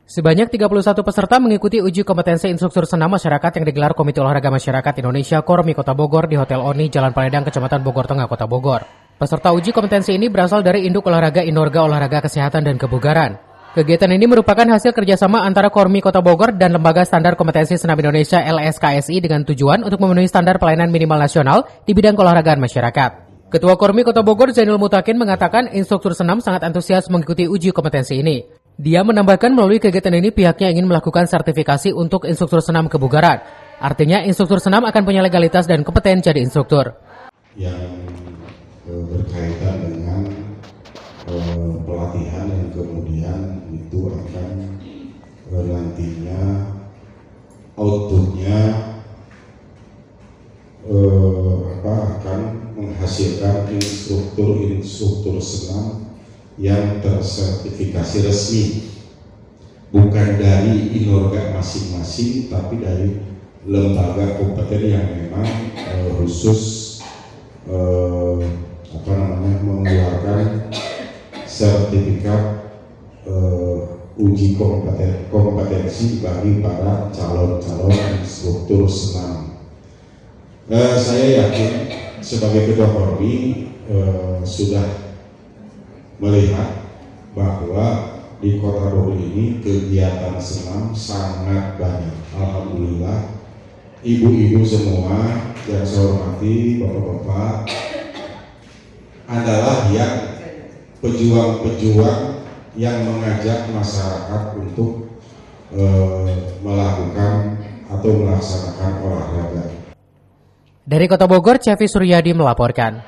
Sebanyak 31 peserta mengikuti uji kompetensi instruktur senam masyarakat yang digelar Komite Olahraga Masyarakat Indonesia Kormi Kota Bogor di Hotel Oni, Jalan Paledang, Kecamatan Bogor Tengah, Kota Bogor. Peserta uji kompetensi ini berasal dari Induk Olahraga Inorga Olahraga Kesehatan dan Kebugaran. Kegiatan ini merupakan hasil kerjasama antara Kormi Kota Bogor dan Lembaga Standar Kompetensi Senam Indonesia LSKSI dengan tujuan untuk memenuhi standar pelayanan minimal nasional di bidang keolahragaan masyarakat. Ketua Kormi Kota Bogor Zainul Mutakin mengatakan instruktur senam sangat antusias mengikuti uji kompetensi ini. Dia menambahkan melalui kegiatan ini pihaknya ingin melakukan sertifikasi untuk instruktur senam kebugaran. Artinya instruktur senam akan punya legalitas dan kompeten jadi instruktur. Yang berkaitan dengan pelatihan yang kemudian itu akan nantinya outputnya akan menghasilkan instruktur senam yang tersertifikasi resmi, bukan dari inorga masing-masing, tapi dari lembaga kompeten yang memang khusus mengeluarkan sertifikat uji kompetensi bagi para calon-calon instruktur senam. Saya yakin sebagai ketua Kormi sudah melihat bahwa di Kota Bogor ini kegiatan senam sangat banyak. Alhamdulillah, ibu-ibu semua yang saya hormati, bapak-bapak, adalah yang pejuang-pejuang yang mengajak masyarakat untuk melakukan atau melaksanakan olahraga. Dari Kota Bogor, Cevi Suryadi melaporkan.